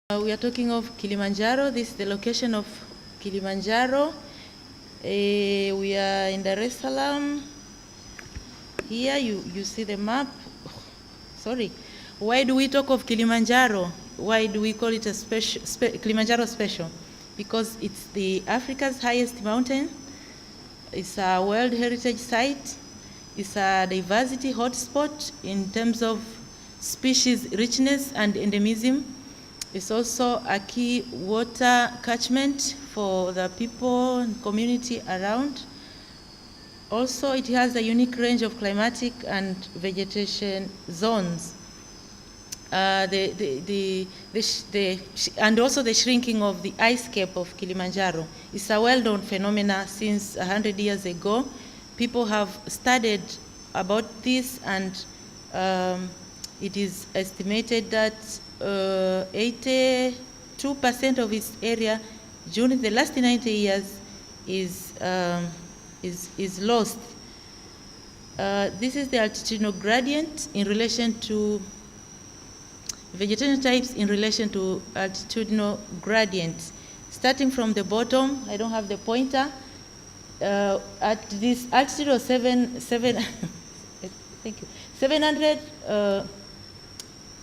We are talking of Kilimanjaro. This is the location of Kilimanjaro. We are in Dar es Salaam. Here you see the map. Sorry. Why do we talk of Kilimanjaro? Why do we call it a Kilimanjaro special? Because it's the Africa's highest mountain. It's a World Heritage Site. It's a diversity hotspot in terms of species richness and endemism. It's also a key water catchment for the people and community around. Also, it has a unique range of climatic and vegetation zones. And also the shrinking of the ice cap of Kilimanjaro is a well-known phenomenon since 100 years ago. People have studied about this, and it is estimated that 82% of its area during the last 90 years is lost. This is the altitudinal gradient in relation to vegetation types in relation to altitudinal gradients. Starting from the bottom, I don't have the pointer. At this altitude of 700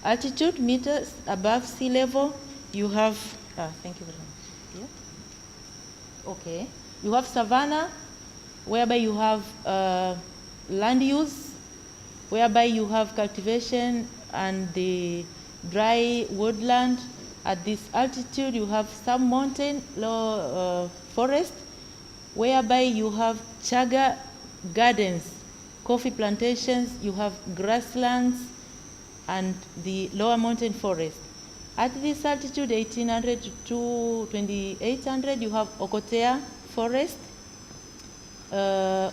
altitude meters above sea level, you have, thank you very much. Yeah. Okay. You have savanna, whereby you have land use, whereby you have cultivation and the dry woodland. At this altitude, you have submontane low forest, whereby you have chaga gardens, coffee plantations, you have grasslands, and the lower mountain forest. At this altitude, 1800 to 2800, you have Ocotea forest,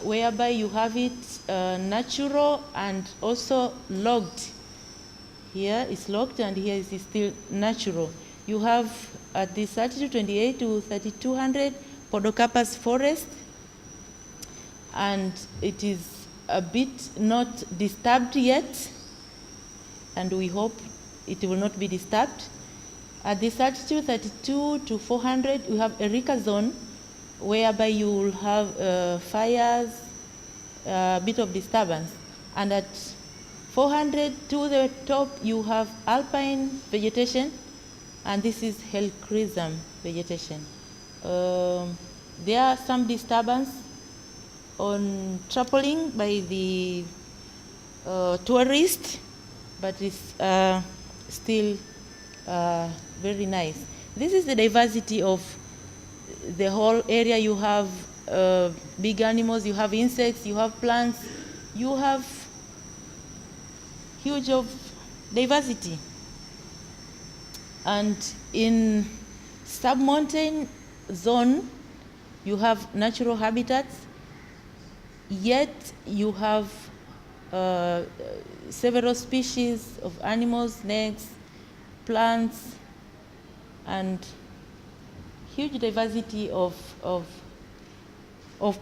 whereby you have it natural and also logged. Here it's logged and here is still natural. You have at this altitude 28 to 3200 Podocarpus forest, and it is a bit not disturbed yet, and we hope it will not be disturbed. At this altitude 32 to 400, you have Erica zone, whereby you will have fires, a bit of disturbance. And at 400 to the top, you have alpine vegetation, and this is Helichrysum vegetation. There are some disturbance on trampling by the tourists, but it's still very nice. This is the diversity of the whole area. You have big animals, you have insects, you have plants, you have huge of diversity. And in submontane zone, you have natural habitats, yet you have several species of animals, snakes, plants, and huge diversity of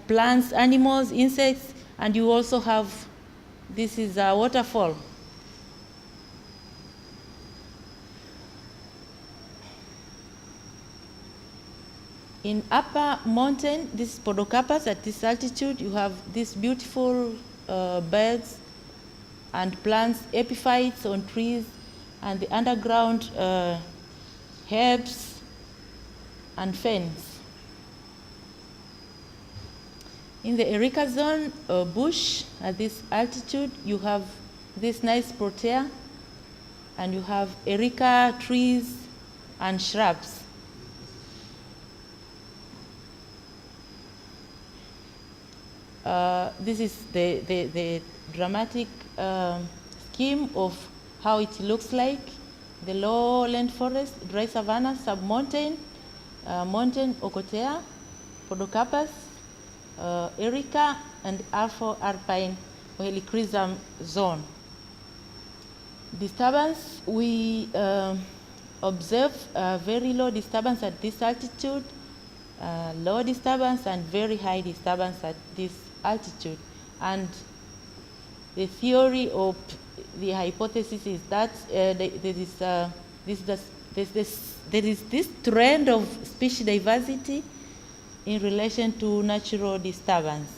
plants, animals, insects, and you also have, this is a waterfall. In upper mountain, this is Podocarpus. At this altitude, you have these beautiful birds and plants, epiphytes on trees, and the underground herbs and ferns. In the Erica zone, bush, at this altitude, you have this nice protea, and you have Erica trees and shrubs. This is the dramatic scheme of how it looks like. The lowland forest, dry savanna, submontane, mountain Ocotea, Podocarpus, Erica, and Afro-alpine Helichrysum zone. Disturbance, we observe very low disturbance at this altitude, low disturbance and very high disturbance at this altitude. And the theory of the hypothesis is that this is the there is this trend of species diversity in relation to natural disturbance.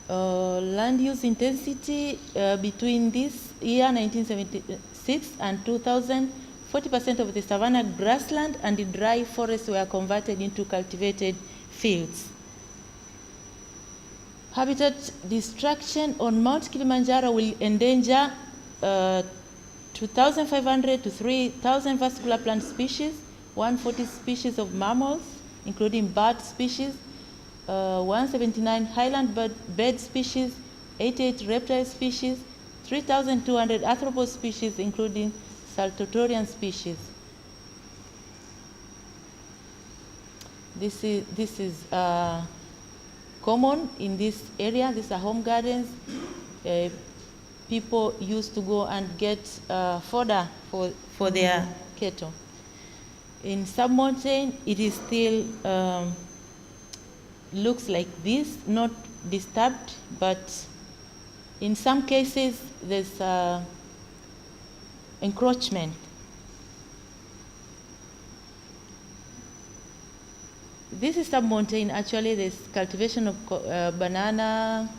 Land use intensity between this year 1976 and 2000, 40% of the savanna grassland and the dry forests were converted into cultivated fields. Habitat destruction on Mount Kilimanjaro will endanger 2,500 to 3,000 vascular plant species, 140 species of mammals, including bird species, 179 highland bird species, 88 reptile species, 3,200 arthropod species, including saltatorian species. This is common in this area. These are home gardens. People used to go and get fodder for their cattle. In Submontane, it is still looks like this, not disturbed, but in some cases there's encroachment. This is Submontane. Actually, there's cultivation of banana,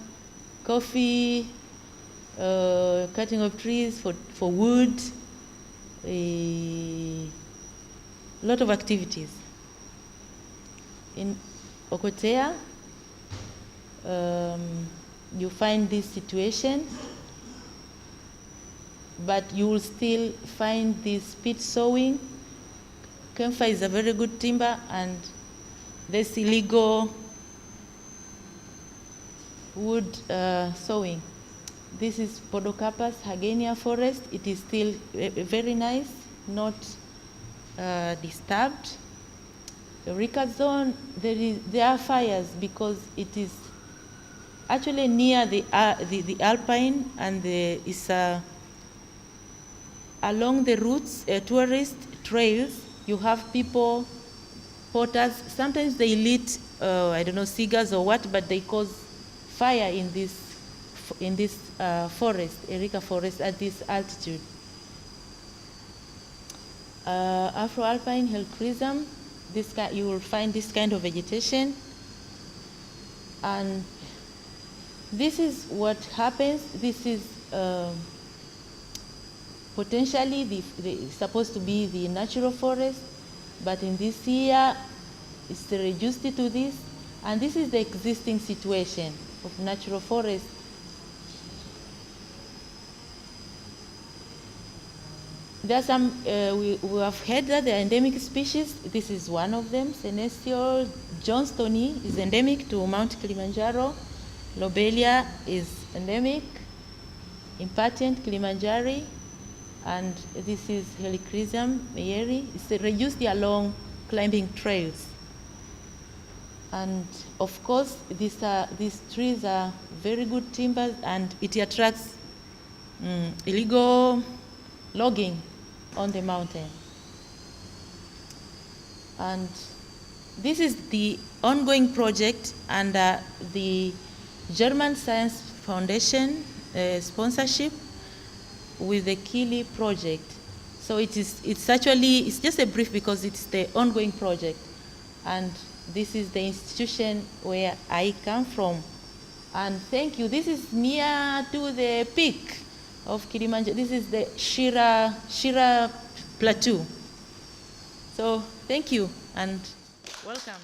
coffee, cutting of trees for wood, a lot of activities. In Okotea, you find this situation, but you will still find this pit sowing. Camphor is a very good timber, and this illegal wood sowing. This is Podocarpus hagenia forest. It is still very nice, not disturbed. The Rica zone, there are fires because it is actually near the alpine, and it's along the routes, tourist trails. You have people, porters. Sometimes they lit, I don't know, cigars or what, but they cause fire in this forest, Erica forest, at this altitude. Afro-alpine Helichrysum. You will find this kind of vegetation, and this is what happens. This is potentially supposed to be the natural forest, but in this year it's reduced to this, and this is the existing situation of natural forest. There are some, we have heard that there are endemic species. This is one of them. Senecio johnstoni is endemic to Mount Kilimanjaro. Lobelia is endemic. Impatient Kilimanjaro. And this is Helichrysum meyeri. It's reduced along climbing trails. And of course, these trees are very good timbers, and it attracts illegal logging on the mountain. And this is the ongoing project under the German Science Foundation sponsorship with the Kili project. So it's just a brief because it's the ongoing project. And this is the institution where I come from. And thank you. This is near to the peak of Kilimanjaro. This is the Shira Plateau. So thank you and welcome.